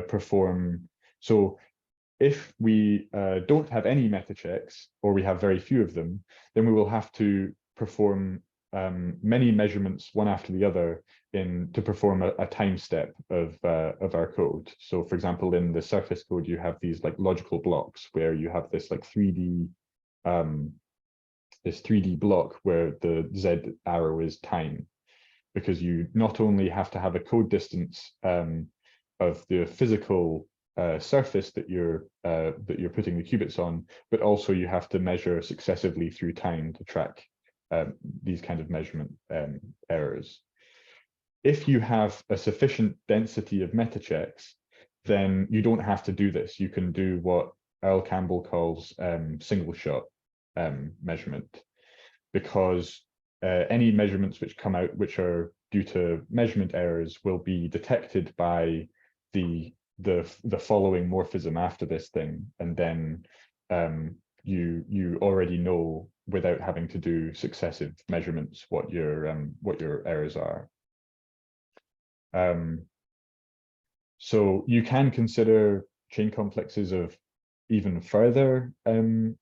perform. So if we don't have any meta checks, or we have very few of them, then we will have to perform many measurements one after the other to perform a time step of our code. So for example, in the surface code, you have these like logical blocks where you have this like 3D block where the Z arrow is time, because you not only have to have a code distance of the physical surface that you're putting the qubits on, but also you have to measure successively through time to track these kind of measurement errors. If you have a sufficient density of meta checks, then you don't have to do this. You can do what Earl Campbell calls single shot measurement, because any measurements which come out which are due to measurement errors will be detected by the following morphism after this thing, and then you already know without having to do successive measurements what your errors are. So you can consider chain complexes of even further morphisms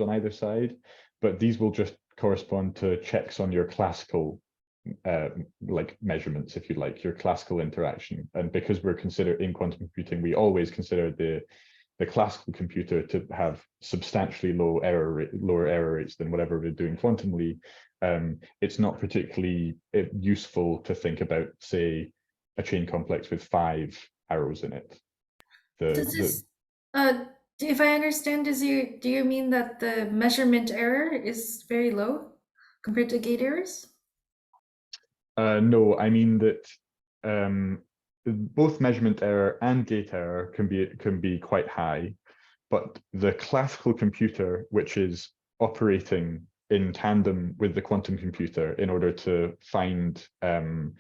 on either side, but these will just correspond to checks on your classical like measurements, if you like, your classical interaction. And because we're in quantum computing, we always consider the classical computer to have substantially lower error rates than whatever we're doing quantumly. It's not particularly useful to think about, say, a chain complex with 5 arrows in it. If I understand, do you mean that the measurement error is very low compared to gate errors? No, I mean that both measurement error and gate error can be quite high, but the classical computer, which is operating in tandem with the quantum computer in order to find turn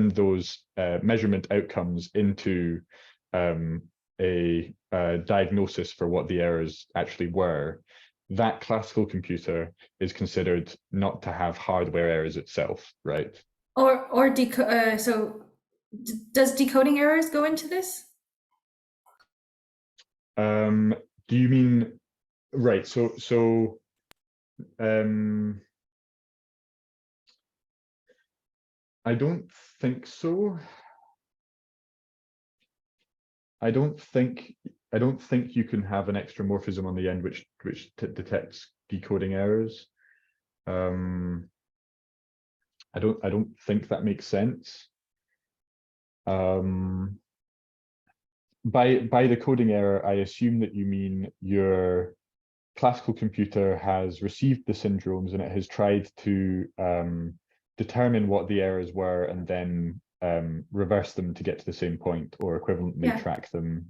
those measurement outcomes into a diagnosis for what the errors actually were, that classical computer is considered not to have hardware errors itself, right? So does decoding errors go into this? Do you mean, right, so I don't think so. I don't think you can have an extra morphism on the end which detects decoding errors. I don't think that makes sense. By the coding error, I assume that you mean your classical computer has received the syndromes and it has tried to determine what the errors were and then reverse them to get to the same point, or equivalently track them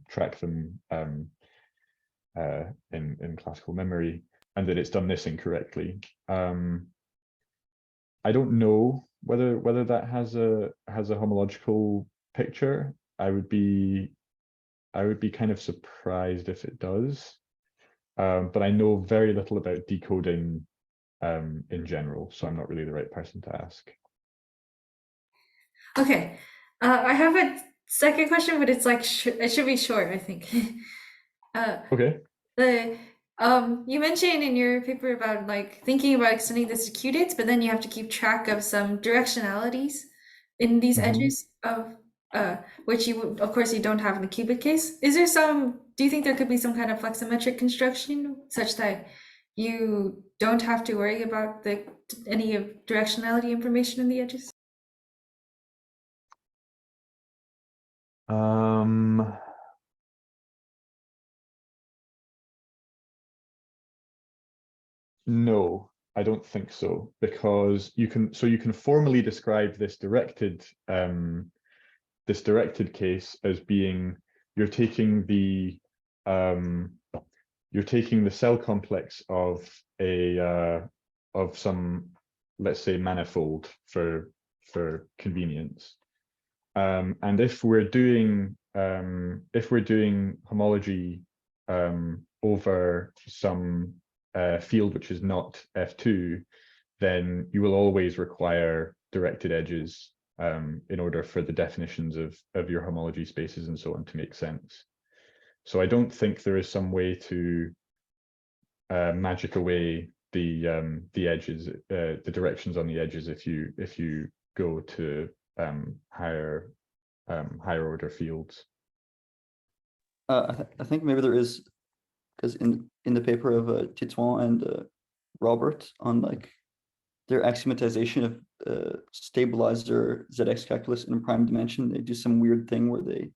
in classical memory, and that it's done this incorrectly. I don't know whether that has a homological picture. I would be kind of surprised if it does, but I know very little about decoding in general, so I'm not really the right person to ask. Okay, I have a second question, but it's like it should be short, I think. Okay. You mentioned in your paper about like thinking about extending this to qubits, but then you have to keep track of some directionalities in these edges of which of course you don't have in the qubit case. Is there do you think there could be some kind of flexometric construction such that you don't have to worry about any of directionality information in the edges? No, I don't think so, because you can formally describe this directed case as being you're taking the cell complex of some, let's say, manifold for convenience, and if we're doing homology over some field which is not F2, then you will always require directed edges in order for the definitions of your homology spaces and so on to make sense. So I don't think there is some way to magic away the edges, the directions on the edges if you go to higher order fields. I think maybe there is, because in the paper of Titouan and Robert on like their axiomatization of stabilizer ZX calculus in a prime dimension, they do some weird thing where they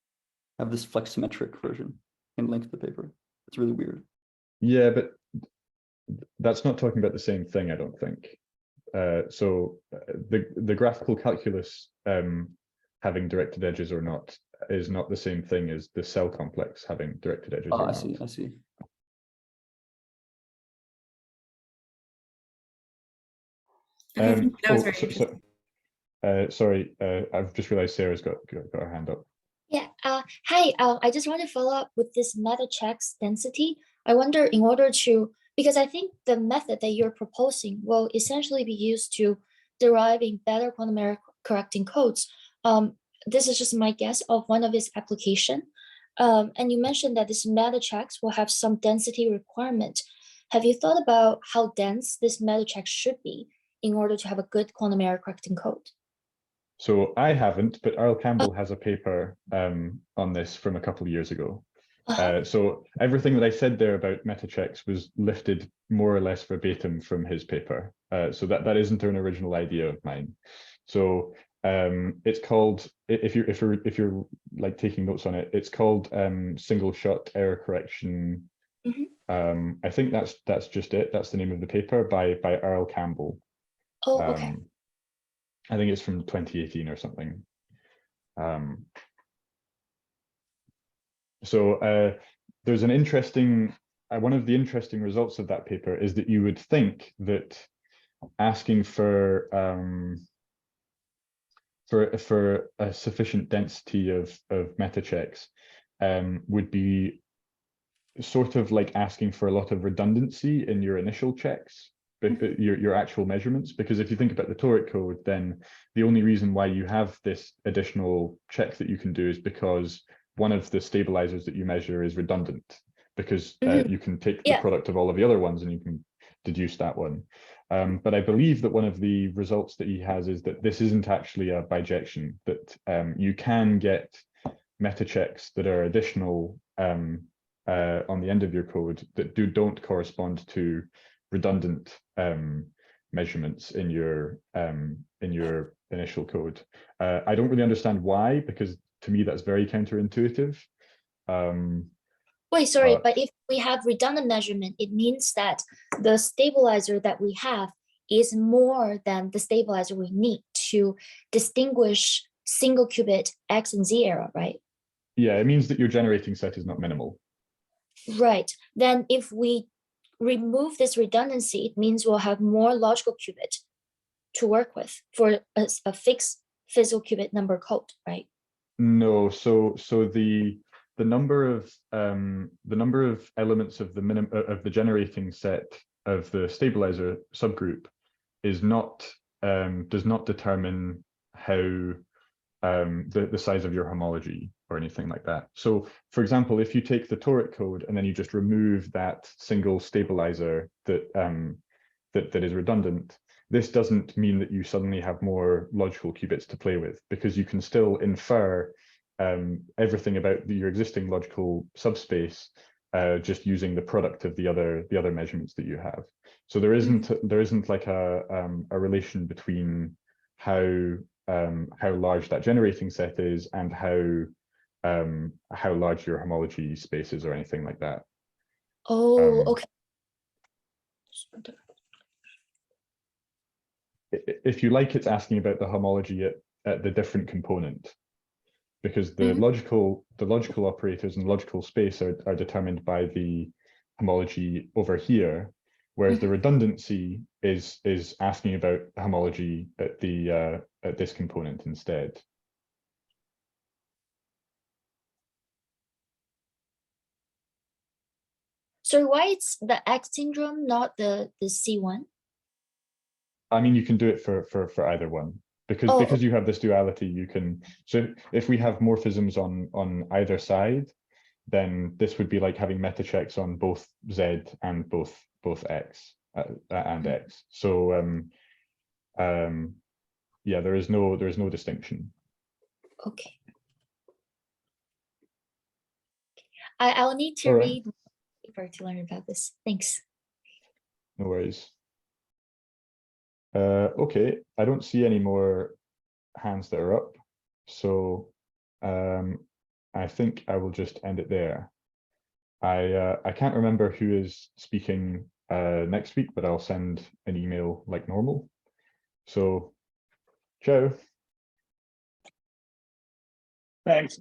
have this flexometric version and link to the paper. It's really weird. Yeah, but that's not talking about the same thing, I don't think. So the graphical calculus having directed edges or not is not the same thing as the cell complex having directed edges or I not. see. Okay, thank you. That was very interesting. Sorry, I've just realized Sarah's got her hand up. Yeah. Hi. I just want to follow up with this meta checks density. I wonder, in order to, because I think the method that you're proposing will essentially be used to deriving better quantum error correcting codes. This is just my guess of one of its application. And you mentioned that this meta checks will have some density requirement. Have you thought about how dense this meta check should be in order to have a good quantum error correcting code? So I haven't, but Earl Campbell has a paper on this from a couple of years ago. So everything that I said there about meta checks was lifted more or less verbatim from his paper. So that isn't an original idea of mine. So it's called, if you're like taking notes on it, it's called single shot error correction. I think that's just it. That's the name of the paper by Earl Campbell. Oh, okay. I think it's from 2018 or something. So there's an interesting, one of the interesting results of that paper is that you would think that asking for a sufficient density of meta checks would be sort of like asking for a lot of redundancy in your initial checks, your actual measurements, because if you think about the toric code, then the only reason why you have this additional check that you can do is because one of the stabilizers that you measure is redundant, because you can take the product of all of the other ones and you can deduce that one. But I believe that one of the results that he has is that this isn't actually a bijection, that you can get meta checks that are additional on the end of your code that don't correspond to redundant measurements in your initial code. I don't really understand why, because to me that's very counterintuitive. Wait, sorry, but if we have redundant measurement, it means that the stabilizer that we have is more than the stabilizer we need to distinguish single qubit X and Z error, right? Yeah, it means that your generating set is not minimal. Right. Then if we remove this redundancy, it means we'll have more logical qubit to work with for a fixed physical qubit number code, right? No, so the number of elements of the generating set of the stabilizer subgroup is not does not determine how the size of your homology or anything like that. So for example, if you take the toric code and then you just remove that single stabilizer that that is redundant, this doesn't mean that you suddenly have more logical qubits to play with, because you can still infer everything about your existing logical subspace just using the product of the other measurements that you have. So there isn't like a relation between how large that generating set is and how large your homology space is or anything like that. Oh, okay. If you like, it's asking about the homology at the different component, because the logical operators and logical space are determined by the homology over here, whereas the redundancy is asking about homology at this component instead. So why it's the X syndrome, not the C1? I mean, you can do it for either one, because you have this duality. You can, so if we have morphisms on either side, then this would be like having meta checks on both Z and both both X and X. So yeah, there is no distinction. Okay. I'll need to All right. read the paper to learn about this. Thanks. No worries. Okay, I don't see any more hands that are up, so I think I will just end it there. I can't remember who is speaking next week, but I'll send an email like normal. So, ciao. Thanks.